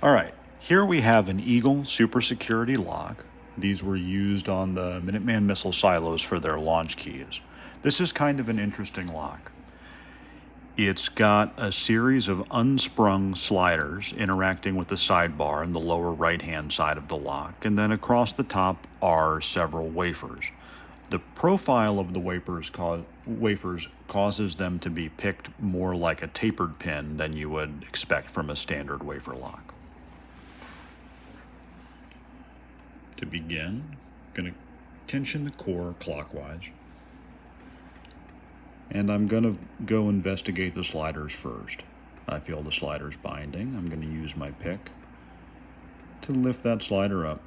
All right, here we have an Eagle Supr-Security lock. These were used on the Minuteman missile silos for their launch keys. This is kind of an interesting lock. It's got a series of unsprung sliders interacting with the sidebar in the lower right-hand side of the lock, and then across the top are several wafers. The profile of the wafers causes them to be picked more like a tapered pin than you would expect from a standard wafer lock. To begin, I'm going to tension the core clockwise, and I'm going to go investigate the sliders first. I feel the sliders binding. I'm going to use my pick to lift that slider up.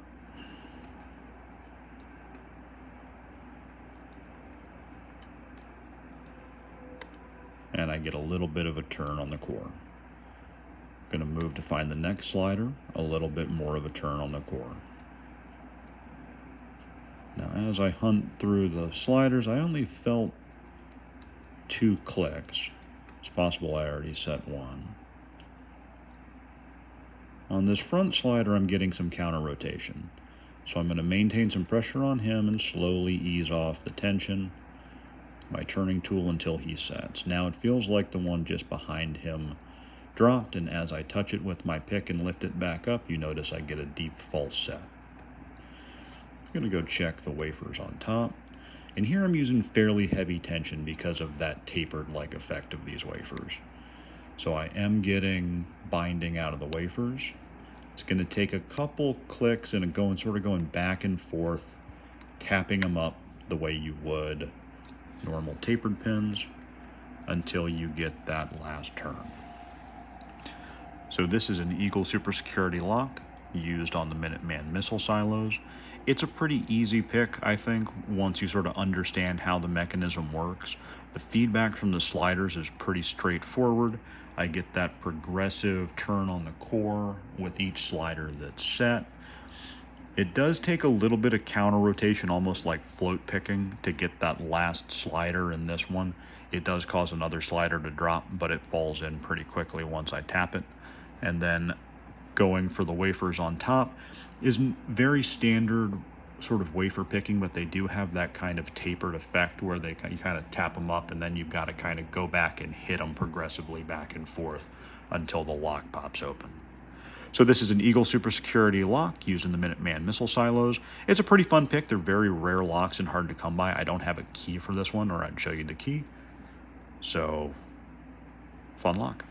And I get a little bit of a turn on the core. I'm going to move to find the next slider, a little bit more of a turn on the core. Now, as I hunt through the sliders, I only felt 2 clicks. It's possible I already set one. On this front slider, I'm getting some counter rotation. So I'm going to maintain some pressure on him and slowly ease off the tension by turning tool until he sets. Now it feels like the one just behind him dropped, and as I touch it with my pick and lift it back up, you notice I get a deep false set. I'm going to go check the wafers on top, and here I'm using fairly heavy tension because of that tapered-like effect of these wafers. So I am getting binding out of the wafers. It's going to take a couple clicks and sort of going back and forth, tapping them up the way you would normal tapered pins until you get that last turn. So this is an Eagle Supr-Security lock used on the Minuteman missile silos. It's a pretty easy pick, I think, once you sort of understand how the mechanism works. The feedback from the sliders is pretty straightforward. I get that progressive turn on the core with each slider that's set. It does take a little bit of counter rotation, almost like float picking, to get that last slider in this one. It does cause another slider to drop, but it falls in pretty quickly once I tap it. And then going for the wafers on top is very standard sort of wafer picking, but they do have that kind of tapered effect where you kind of tap them up, and then you've got to kind of go back and hit them progressively back and forth until the lock pops open. So this is an Eagle Supr-Security lock used in the Minuteman missile silos. It's a pretty fun pick. They're very rare locks and hard to come by. I don't have a key for this one, or I'd show you the key. So, fun lock.